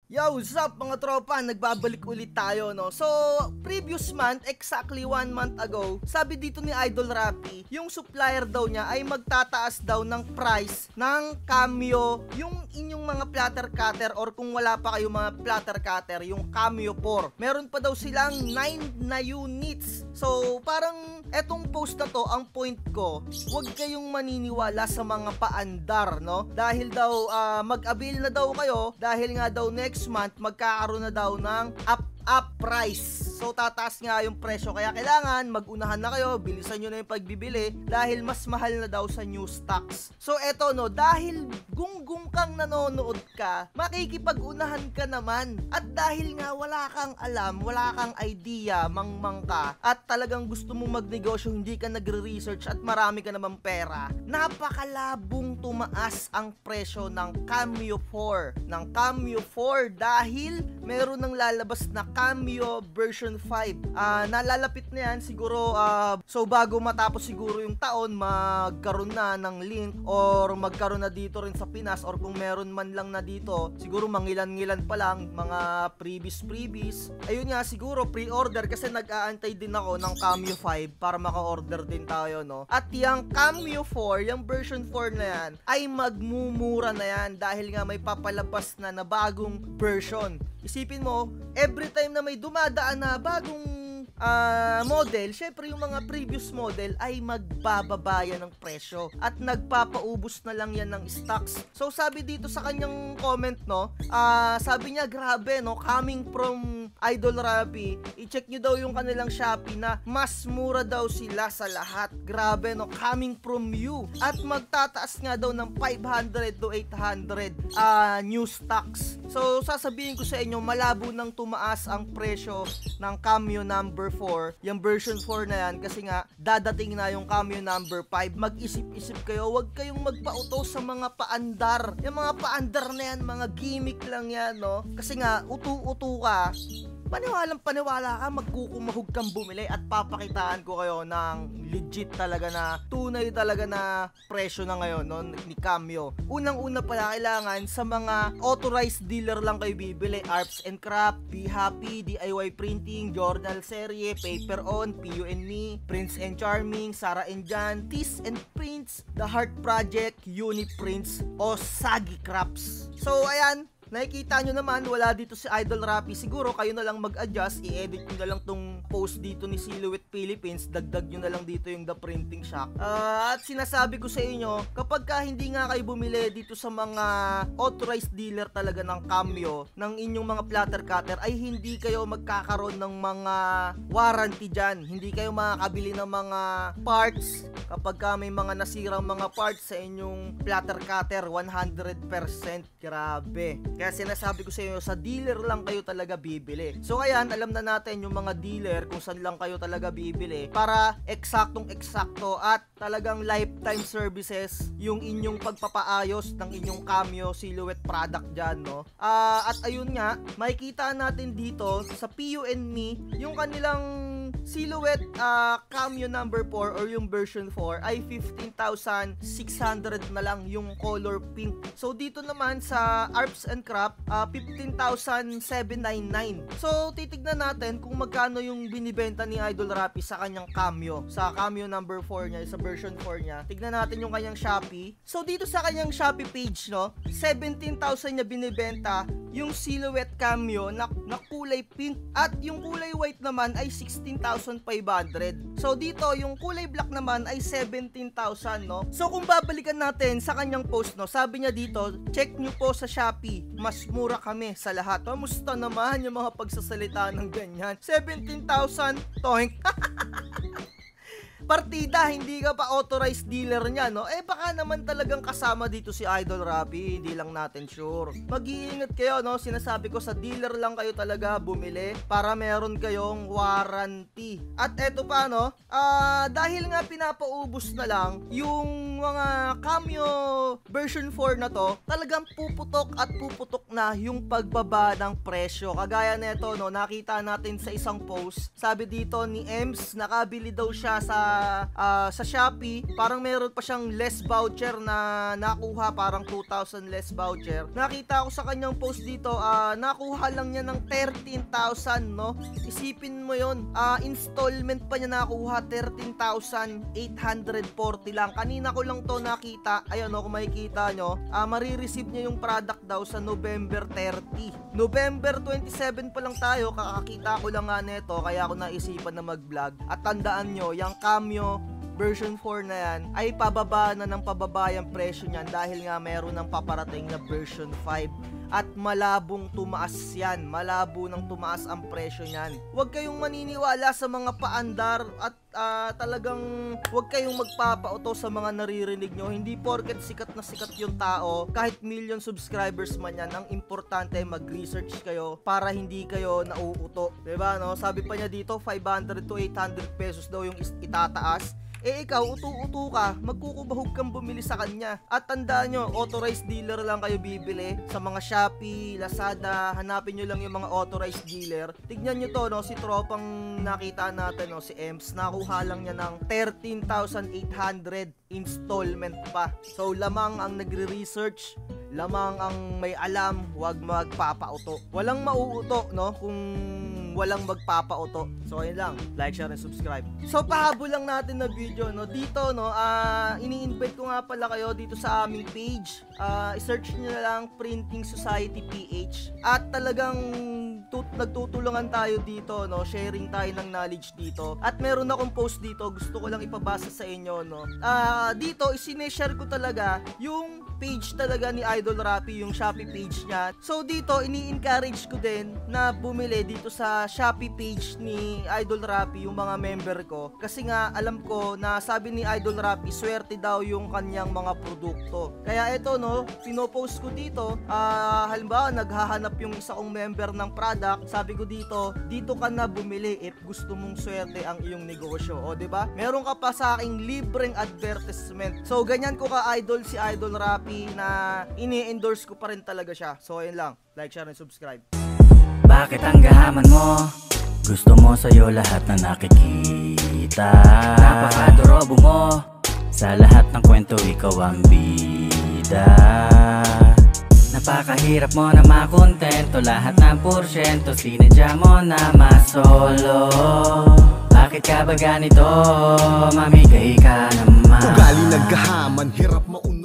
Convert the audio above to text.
Yo, what's up mga tropa? Nagbabalik ulit tayo, no? So, previous month, exactly 1 month ago, sabi dito ni Idol Rappi, yung supplier daw niya ay magtataas daw ng price ng Cameo, yung inyong mga platter cutter, or kung wala pa kayo mga platter cutter, yung Cameo 4. Meron pa daw silang 9 na units. So, parang etong post na to, ang point ko, huwag kayong maniniwala sa mga paandar, no? Dahil daw, mag-avail na daw kayo, dahil nga daw next month magkakaroon na daw ng up price. So tataas nga yung presyo, kaya kailangan magunahan na kayo, bilisan nyo na yung pagbibili dahil mas mahal na daw sa new stocks. So eto, no, dahil gunggong kang nanonood ka, makikipag-unahan ka naman. At dahil nga wala kang alam, wala kang idea, mangmang ka, at talagang gusto mong magnegosyo, hindi ka nagre-research at marami ka naman pera, napakalabong tumaas ang presyo ng Cameo 4. Dahil meron ng lalabas na Cameo version 5. Nalalapit na yan siguro, so bago matapos siguro yung taon, magkaroon na ng link or magkaroon na dito rin sa Pinas, or kung meron man lang na dito, siguro mangilan-ngilan pa lang, mga previous. Ayun nga, siguro pre-order kasi nag-aantay din ako ng Cameo 5 para maka-order din tayo, no? At yung Cameo 4, yung version 4 na yan, ay magmumura na yan dahil nga may papalabas na bagong version. Isipin mo, every time na may dumadaan na bagong model, syempre yung mga previous model ay magbababa yan ng presyo at nagpapaubos na lang yan ng stocks. So sabi dito sa kanyang comment, no, sabi niya, grabe, no, coming from Idol Rappi, i-check nyo daw yung kanilang Shopee na mas mura daw sila sa lahat. Grabe, no, coming from you. At magtataas nga daw ng 500 to 800 new stocks. So sasabihin ko sa inyo, malabo nang tumaas ang presyo ng Cameo number 4, yung version 4 na yan, kasi nga dadating na yung Cameo number 5. Mag-isip-isip kayo, wag kayong magpauto sa mga paandar. Yung mga paandar na yan, mga gimmick lang yan, no? Kasi nga utu-utu ka, paniwala ka, magkukumahog kang bumili, at papakitaan ko kayo ng legit talaga na, tunay talaga na presyo na ngayon, no, ni Cameo. Unang-una pala, kailangan sa mga authorized dealer lang kayo bibili. Arts and Craft, Be Happy, DIY Printing, Journal Serie, Paper On, PU and Me, Prince and Charming, Sarah and Jan, Tees and Prints, The Heart Project, Uniprints, o Sagi Crafts. So ayan, nakikita nyo naman, wala dito si Idol Rappi. Siguro kayo na lang mag-adjust, i-edit nyo na lang tong post dito ni Silhouette Philippines, dagdag nyo na lang dito yung The Printing Shop. At sinasabi ko sa inyo, kapag ka hindi nga kayo bumili dito sa mga authorized dealer talaga ng Cameo, ng inyong mga platter cutter, ay hindi kayo magkakaroon ng mga warranty dyan. Hindi kayo makakabili ng mga parts kapag ka may mga nasirang mga parts sa inyong platter cutter. 100%. Grabe. Kaya sinasabi ko sa inyo, sa dealer lang kayo talaga bibili. So ayan, alam na natin yung mga dealer kung saan lang kayo talaga bibili para eksaktong-eksakto at talagang lifetime services yung inyong pagpapaayos ng inyong Cameo Silhouette product dyan, no? At ayun nga, makikita natin dito sa PU and Me, yung kanilang Silhouette Cameo number 4 or yung version 4 ay 15,600 na lang yung color pink. So dito naman sa Arts and Craft, 15,799. So titignan natin kung magkano yung binibenta ni Idol Rappi sa kanyang Cameo, sa Cameo number 4 niya, sa version 4 niya. Tignan natin yung kanyang Shopee. So dito sa kanyang Shopee page, no, 17,000 niya binibenta yung Silhouette Cameo na kulay pink, at yung kulay white naman ay 16,500. So dito yung kulay black naman ay 17,000, no. So kung babalikan natin sa kanyang post, no, sabi niya dito, check nyo po sa Shopee, mas mura kami sa lahat. Kamusta naman yung mga pagsasalita ng ganyan? 17,000 toink. Partida, hindi ka pa authorized dealer niya, no? Baka naman talagang kasama dito si Idol Rappi, hindi lang natin sure. Mag-iingat kayo, no? Sinasabi ko, sa dealer lang kayo talaga bumili para meron kayong warranty. At eto pa, no? Dahil nga pinapaubos na lang yung mga Cameo version 4 na to, talagang puputok at puputok na yung pagbaba ng presyo. Kagaya neto, no? Nakita natin sa isang post, sabi dito ni Ems, nakabili daw siya sa sa Shopee, parang meron pa siyang less voucher na nakuha, parang 2,000 less voucher. Nakita ko sa kanyang post dito, nakuha lang niya ng 13,000, no? Isipin mo yon, installment pa niya nakuha, 13,840 lang. Kanina ko lang to nakita. Ayun, no, kung makikita nyo, marireceive niya yung product daw sa November 30. November 27 pa lang tayo, kakakita ko lang nga neto, kaya ako naisipan na mag-vlog. At tandaan nyo, yung Cameo version 4 na yan ay pababa na ng pababa yung presyo niyan dahil nga meron ng paparating na version 5 at malabong tumaas yan, malabo nang tumaas ang presyo niyan. Huwag kayong maniniwala sa mga paandar at talagang huwag kayong magpapauto sa mga naririnig nyo. Hindi porket sikat na sikat yung tao, kahit million subscribers man yan, ang importante mag-research kayo para hindi kayo nauuto, diba, no? Sabi pa niya dito 500 to 800 pesos daw yung itataas. Ikaw, utu-utu ka, magkukubahog kang bumili sa kanya. At tandaan nyo, authorized dealer lang kayo bibili sa mga Shopee, Lazada. Hanapin nyo lang yung mga authorized dealer. Tignan nyo to, no, si tropang nakita natin, no, si Ems, nakuha lang niya ng 13,800 installment pa. So lamang ang nagre-research, lamang ang may alam, huwag magpapauto. Walang mauuto, no, kung walang magpapauto. So ayun lang, like, share, and subscribe. So pahabol lang natin na video, no, dito, no, ini-invite ko nga pala kayo dito sa aming page. I-search nyo na lang Printing Society PH. At talagang nagtutulungan tayo dito, no, sharing tayo ng knowledge dito. At meron akong post dito, gusto ko lang ipabasa sa inyo, no. Dito isineshare ko talaga yung page talaga ni Idol Rapi, yung Shopee page niya. So dito ini-encourage ko din na bumili dito sa Shopee page ni Idol Rapi yung mga member ko, kasi nga alam ko na sabi ni Idol Rapi swerte daw yung kanyang mga produkto. Kaya ito, no, pinopost ko dito, halimbawa naghahanap yung isa kong member ng product, sabi ko dito ka na bumili if gusto mong swerte ang iyong negosyo. O diba, meron ka pa sa aking libreng advertisement. So ganyan ko ka-idol si Idol Rapi na ini-endorse ko pa rin talaga siya. So ayun lang, like, share, and subscribe. Bakit ang gahaman mo? Gusto mo sa'yo lahat na nakikita. Napakadorobo mo, sa lahat ng kwento ikaw ang bida. Napakahirap mo na makontento, lahat ng porsyento sinadya mo na masolo. Bakit ka ba ganito? Mamigay ka naman. Ugali nagkahaman, hirap mauna.